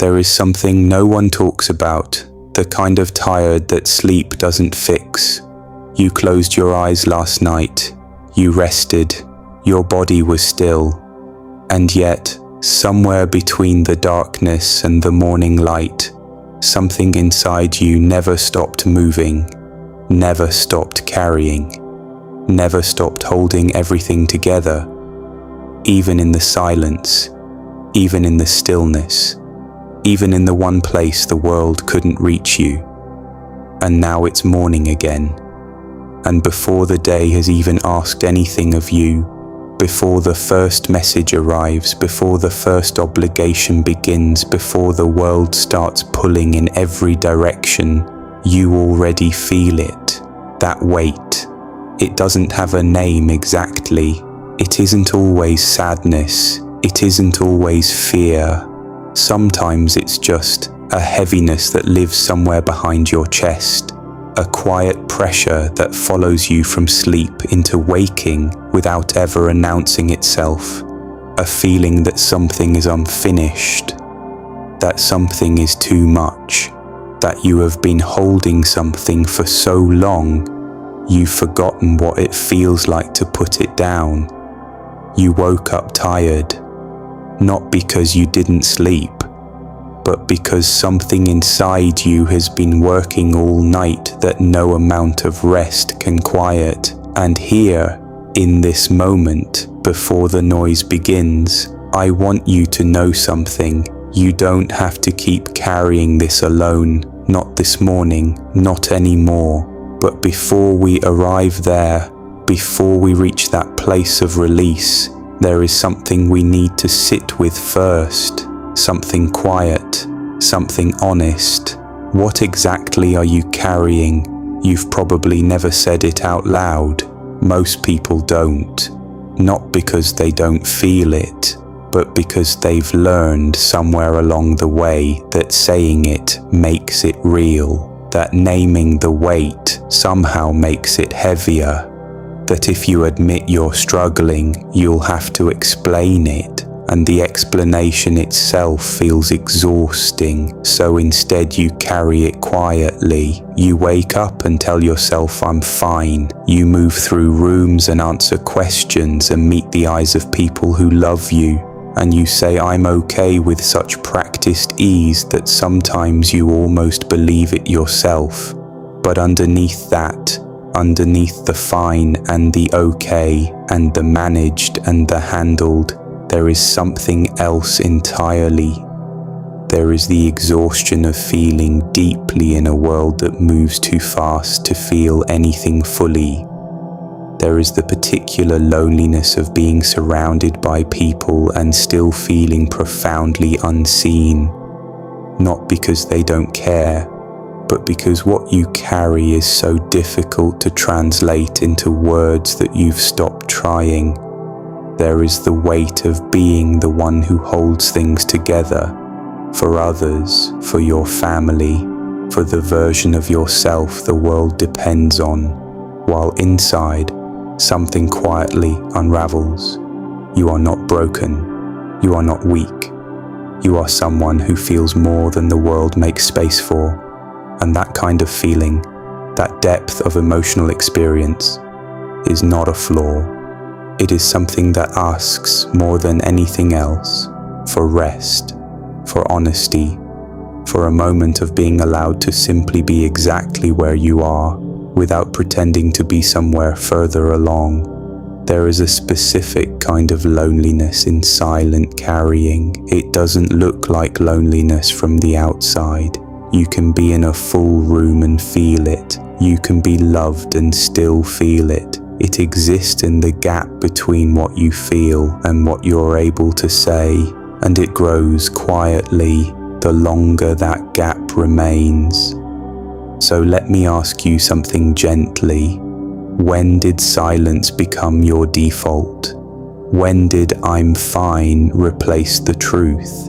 There is something no one talks about, the kind of tired that sleep doesn't fix. You closed your eyes last night, you rested, your body was still, and yet, somewhere between the darkness and the morning light, something inside you never stopped moving, never stopped carrying, never stopped holding everything together, even in the silence, even in the stillness, even in the one place the world couldn't reach you. And now it's morning again. And before the day has even asked anything of you, before the first message arrives, before the first obligation begins, before the world starts pulling in every direction, you already feel it, that weight. It doesn't have a name exactly. It isn't always sadness. It isn't always fear. Sometimes it's just a heaviness that lives somewhere behind your chest, a quiet pressure that follows you from sleep into waking without ever announcing itself, a feeling that something is unfinished, that something is too much, that you have been holding something for so long, you've forgotten what it feels like to put it down. You woke up tired, not because you didn't sleep, but because something inside you has been working all night that no amount of rest can quiet. And here, in this moment, before the noise begins, I want you to know something. You don't have to keep carrying this alone, not this morning, not anymore. But before we arrive there, before we reach that place of release, there is something we need to sit with first. Something quiet, something honest. What exactly are you carrying? You've probably never said it out loud. Most people don't. Not because they don't feel it, but because they've learned somewhere along the way that saying it makes it real, that naming the weight somehow makes it heavier, that if you admit you're struggling, you'll have to explain it. And the explanation itself feels exhausting, so instead you carry it quietly. You wake up and tell yourself, I'm fine. You move through rooms and answer questions and meet the eyes of people who love you. And you say, I'm okay with such practiced ease that sometimes you almost believe it yourself. But underneath that, underneath the fine and the okay and the managed and the handled, there is something else entirely. There is the exhaustion of feeling deeply in a world that moves too fast to feel anything fully. There is the particular loneliness of being surrounded by people and still feeling profoundly unseen, not because they don't care, but because what you carry is so difficult to translate into words that you've stopped trying. There is the weight of being the one who holds things together, for others, for your family, for the version of yourself the world depends on, while inside, something quietly unravels. You are not broken, you are not weak, you are someone who feels more than the world makes space for, and that kind of feeling, that depth of emotional experience, is not a flaw. It is something that asks, more than anything else, for rest, for honesty, for a moment of being allowed to simply be exactly where you are, without pretending to be somewhere further along. There is a specific kind of loneliness in silent carrying. It doesn't look like loneliness from the outside. You can be in a full room and feel it. You can be loved and still feel it. It exists in the gap between what you feel and what you're able to say, and it grows quietly the longer that gap remains. So let me ask you something gently. When did silence become your default? When did I'm fine replace the truth?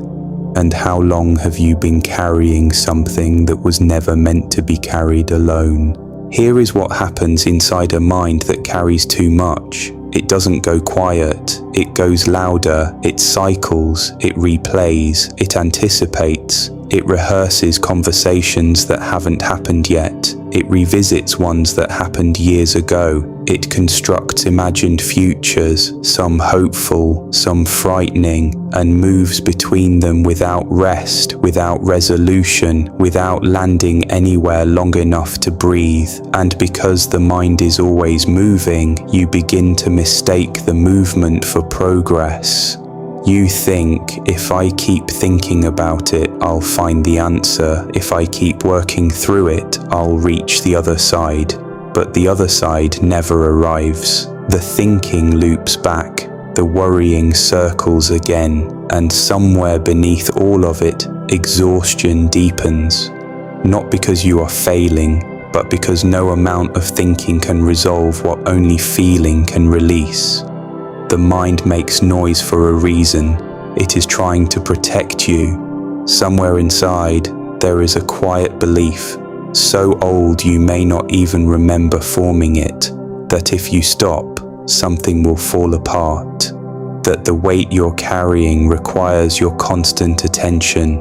And how long have you been carrying something that was never meant to be carried alone? Here is what happens inside a mind that carries too much. It doesn't go quiet, It goes louder, it cycles, it replays, it anticipates, it rehearses conversations that haven't happened yet. It revisits ones that happened years ago. It constructs imagined futures, some hopeful, some frightening, and moves between them without rest, without resolution, without landing anywhere long enough to breathe. And because the mind is always moving, you begin to mistake the movement for progress. You think, if I keep thinking about it, I'll find the answer. If I keep working through it, I'll reach the other side. But the other side never arrives. The thinking loops back, the worrying circles again, and somewhere beneath all of it, exhaustion deepens. Not because you are failing, but because no amount of thinking can resolve what only feeling can release. The mind makes noise for a reason. It is trying to protect you. Somewhere inside, there is a quiet belief, so old you may not even remember forming it, that if you stop, something will fall apart. That the weight you're carrying requires your constant attention.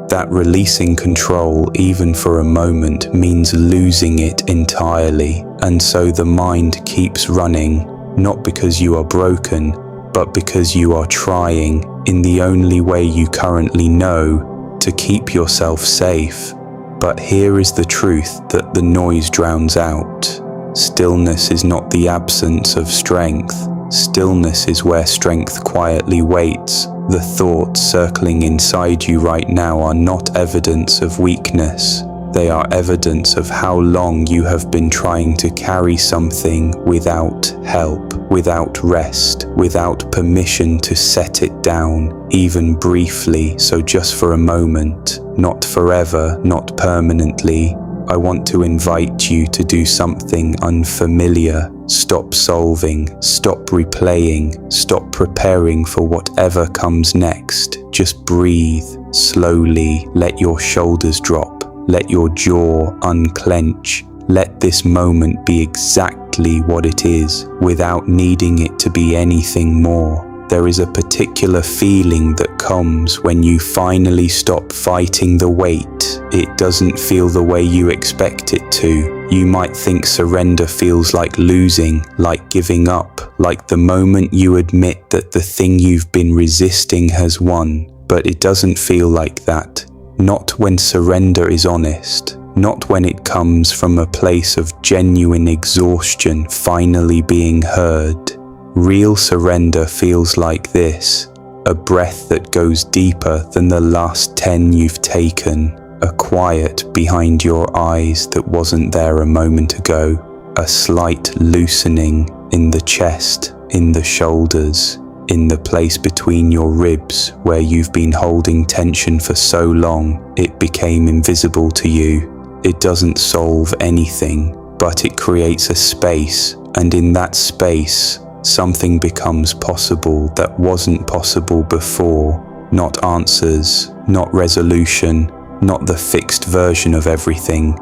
That releasing control, even for a moment, means losing it entirely. And so the mind keeps running. Not because you are broken, but because you are trying, in the only way you currently know, to keep yourself safe. But here is the truth that the noise drowns out. Stillness is not the absence of strength. Stillness is where strength quietly waits. The thoughts circling inside you right now are not evidence of weakness. They are evidence of how long you have been trying to carry something without help, without rest, without permission to set it down, even briefly, so just for a moment, not forever, not permanently. I want to invite you to do something unfamiliar. Stop solving, stop replaying, stop preparing for whatever comes next. Just breathe, slowly, let your shoulders drop. Let your jaw unclench. Let this moment be exactly what it is, without needing it to be anything more. There is a particular feeling that comes when you finally stop fighting the weight. It doesn't feel the way you expect it to. You might think surrender feels like losing, like giving up, like the moment you admit that the thing you've been resisting has won. But it doesn't feel like that. Not when surrender is honest, not when it comes from a place of genuine exhaustion finally being heard. Real surrender feels like this, a breath that goes deeper than the last 10 you've taken, a quiet behind your eyes that wasn't there a moment ago, a slight loosening in the chest, in the shoulders, in the place between your ribs where you've been holding tension for so long it became invisible to you. It doesn't solve anything, but it creates a space, and in that space, something becomes possible that wasn't possible before. Not answers, not resolution, not the fixed version of everything,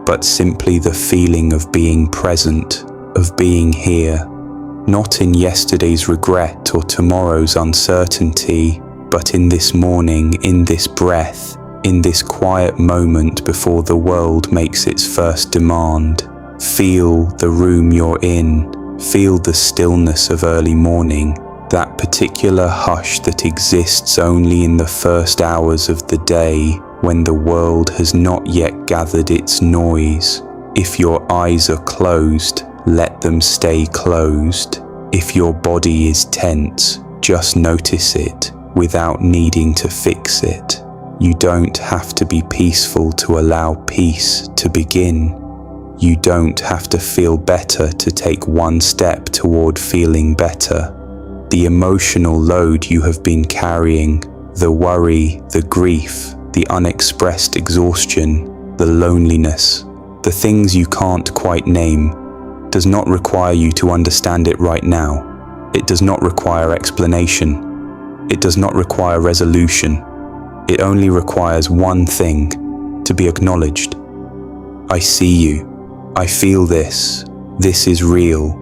but simply the feeling of being present, of being here. Not in yesterday's regret or tomorrow's uncertainty, but in this morning, in this breath, in this quiet moment before the world makes its first demand. Feel the room you're in, feel the stillness of early morning, that particular hush that exists only in the first hours of the day when the world has not yet gathered its noise. If your eyes are closed, let them stay closed. If your body is tense, just notice it without needing to fix it. You don't have to be peaceful to allow peace to begin. You don't have to feel better to take one step toward feeling better. The emotional load you have been carrying, the worry, the grief, the unexpressed exhaustion, the loneliness, the things you can't quite name, does not require you to understand it right now. It does not require explanation. It does not require resolution. It only requires one thing: to be acknowledged. I see you. I feel this. This is real.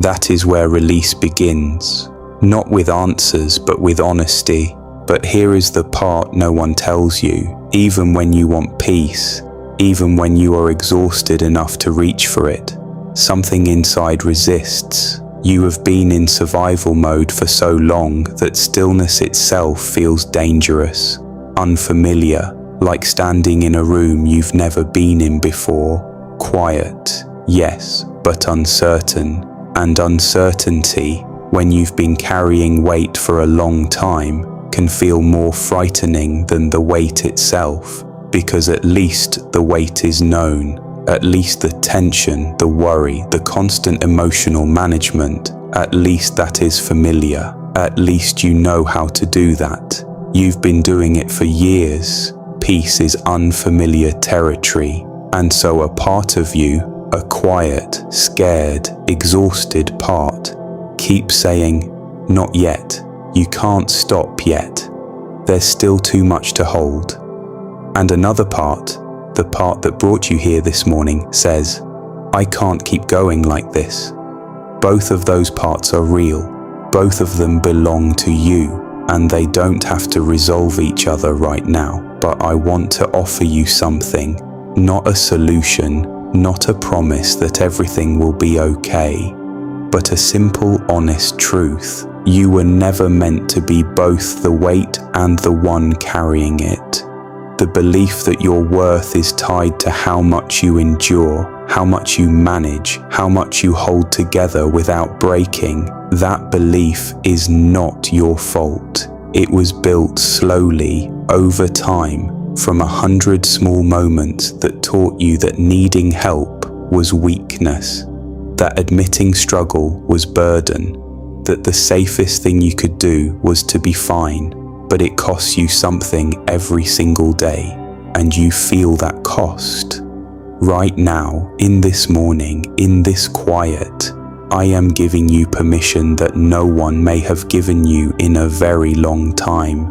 That is where release begins. Not with answers, but with honesty. But here is the part no one tells you. Even when you want peace, even when you are exhausted enough to reach for it, something inside resists. You have been in survival mode for so long that stillness itself feels dangerous, unfamiliar, like standing in a room you've never been in before. Quiet, yes, but uncertain. And uncertainty, when you've been carrying weight for a long time, can feel more frightening than the weight itself, because at least the weight is known. At least the tension, the worry, the constant emotional management, at least that is familiar. At least you know how to do that. You've been doing it for years. Peace is unfamiliar territory, and so a part of you, a quiet, scared, exhausted part, keeps saying, "Not yet. You can't stop yet. There's still too much to hold." And another part, the part that brought you here this morning, says, "I can't keep going like this." Both of those parts are real. Both of them belong to you, and they don't have to resolve each other right now. But I want to offer you something, not a solution, not a promise that everything will be okay, but a simple, honest truth. You were never meant to be both the weight and the one carrying it. The belief that your worth is tied to how much you endure, how much you manage, how much you hold together without breaking, that belief is not your fault. It was built slowly, over time, from 100 small moments that taught you that needing help was weakness, that admitting struggle was burden, that the safest thing you could do was to be fine. But it costs you something every single day, and you feel that cost. Right now, in this morning, in this quiet, I am giving you permission that no one may have given you in a very long time.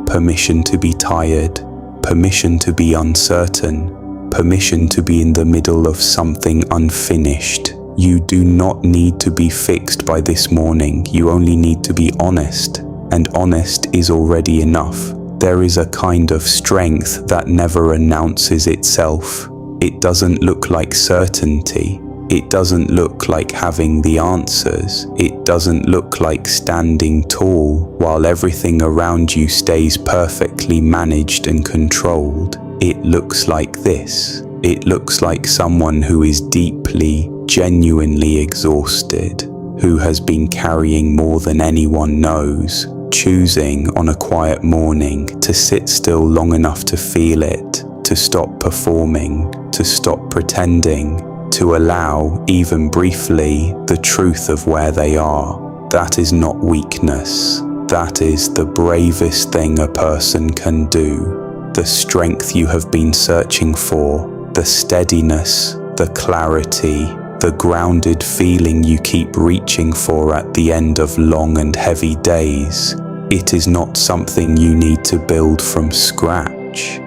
Permission to be tired, permission to be uncertain, permission to be in the middle of something unfinished. You do not need to be fixed by this morning, you only need to be honest. And honest is already enough. There is a kind of strength that never announces itself. It doesn't look like certainty. It doesn't look like having the answers. It doesn't look like standing tall while everything around you stays perfectly managed and controlled. It looks like this. It looks like someone who is deeply, genuinely exhausted, who has been carrying more than anyone knows, choosing on a quiet morning to sit still long enough to feel it, to stop performing, to stop pretending, to allow, even briefly, the truth of where they are. That is not weakness. That is the bravest thing a person can do. The strength you have been searching for, the steadiness, the clarity, the grounded feeling you keep reaching for at the end of long and heavy days. It is not something you need to build from scratch.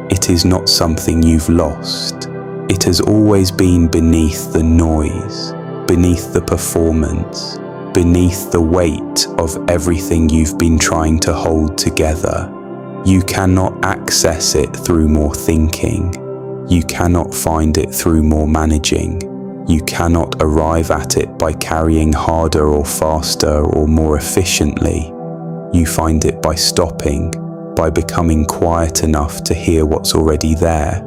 It is not something you've lost. It has always been beneath the noise, beneath the performance, beneath the weight of everything you've been trying to hold together. You cannot access it through more thinking. You cannot find it through more managing. You cannot arrive at it by carrying harder or faster or more efficiently. You find it by stopping, by becoming quiet enough to hear what's already there.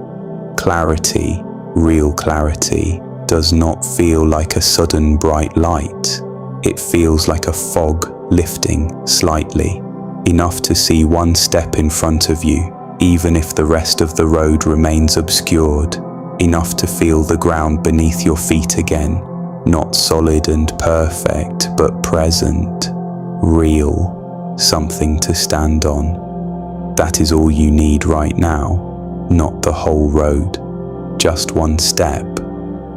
Clarity, real clarity, does not feel like a sudden bright light. It feels like a fog lifting slightly, enough to see one step in front of you, even if the rest of the road remains obscured. Enough to feel the ground beneath your feet again, not solid and perfect, but present, real, something to stand on. That is all you need right now, not the whole road, just one step,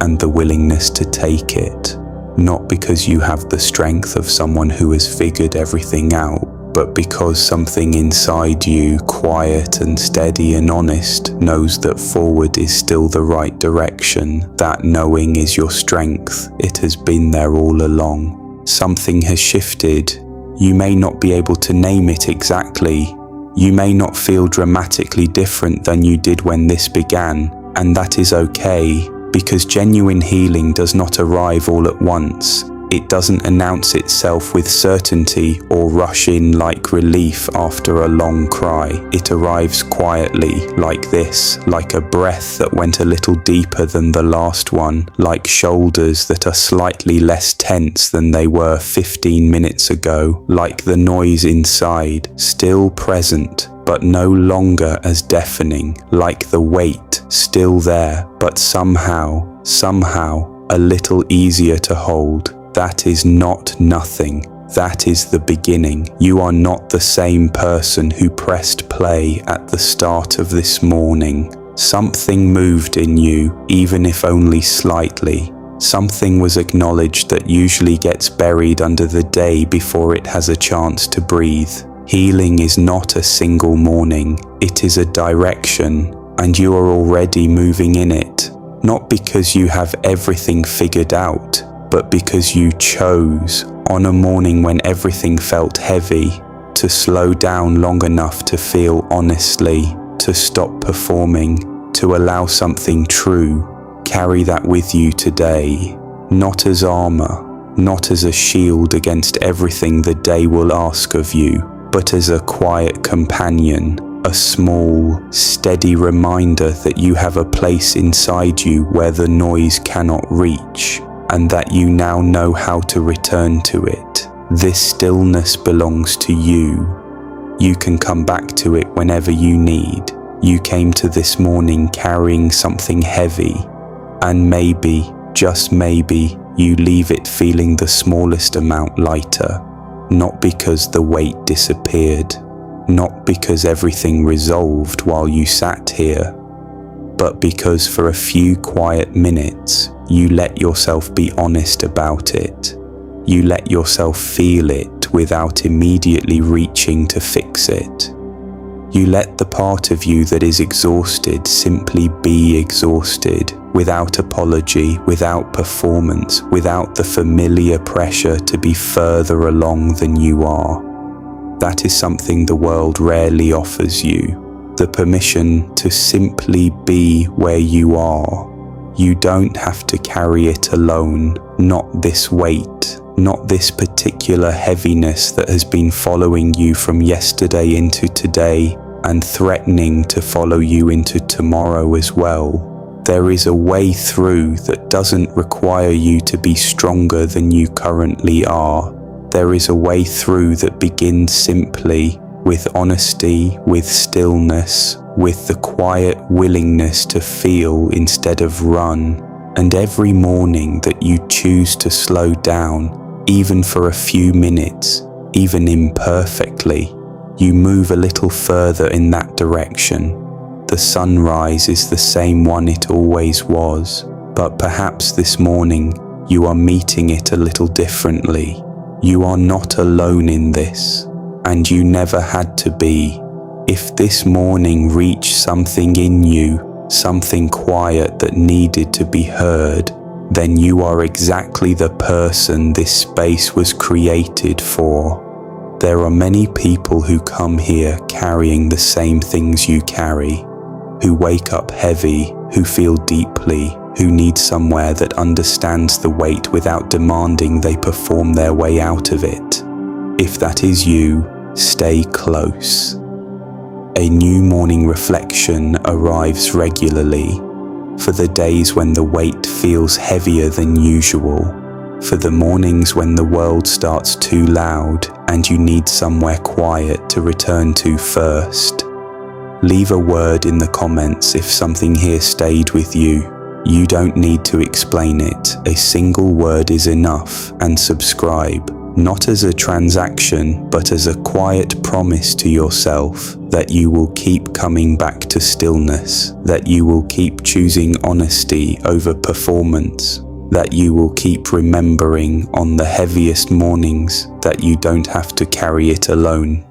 and the willingness to take it, not because you have the strength of someone who has figured everything out, but because something inside you, quiet and steady and honest, knows that forward is still the right direction. That knowing is your strength. It has been there all along. Something has shifted. You may not be able to name it exactly. You may not feel dramatically different than you did when this began, and that is okay, because genuine healing does not arrive all at once. It doesn't announce itself with certainty or rush in like relief after a long cry. It arrives quietly, like this, like a breath that went a little deeper than the last one, like shoulders that are slightly less tense than they were 15 minutes ago, like the noise inside, still present, but no longer as deafening, like the weight still there, but somehow, a little easier to hold. That is not nothing. That is the beginning. You are not the same person who pressed play at the start of this morning. Something moved in you, even if only slightly. Something was acknowledged that usually gets buried under the day before it has a chance to breathe. Healing is not a single morning. It is a direction, and you are already moving in it. Not because you have everything figured out, but because you chose, on a morning when everything felt heavy, to slow down long enough to feel honestly, to stop performing, to allow something true. Carry that with you today, not as armor, not as a shield against everything the day will ask of you, but as a quiet companion, a small, steady reminder that you have a place inside you where the noise cannot reach, and that you now know how to return to it. This stillness belongs to you. You can come back to it whenever you need. You came to this morning carrying something heavy, and maybe, just maybe, you leave it feeling the smallest amount lighter, not because the weight disappeared, not because everything resolved while you sat here, but because for a few quiet minutes, you let yourself be honest about it. You let yourself feel it without immediately reaching to fix it. You let the part of you that is exhausted simply be exhausted, without apology, without performance, without the familiar pressure to be further along than you are. That is something the world rarely offers you, the permission to simply be where you are. You don't have to carry it alone, not this weight, not this particular heaviness that has been following you from yesterday into today and threatening to follow you into tomorrow as well. There is a way through that doesn't require you to be stronger than you currently are. There is a way through that begins simply with honesty, with stillness, with the quiet willingness to feel instead of run. And every morning that you choose to slow down, even for a few minutes, even imperfectly, you move a little further in that direction. The sunrise is the same one it always was, but perhaps this morning you are meeting it a little differently. You are not alone in this, and you never had to be. If this morning reached something in you, something quiet that needed to be heard, then you are exactly the person this space was created for. There are many people who come here carrying the same things you carry, who wake up heavy, who feel deeply, who need somewhere that understands the weight without demanding they perform their way out of it. If that is you, stay close. A new morning reflection arrives regularly, for the days when the weight feels heavier than usual, for the mornings when the world starts too loud and you need somewhere quiet to return to first. Leave a word in the comments if something here stayed with you. You don't need to explain it, a single word is enough, and subscribe, not as a transaction, but as a quiet promise to yourself that you will keep coming back to stillness, that you will keep choosing honesty over performance, that you will keep remembering on the heaviest mornings that you don't have to carry it alone.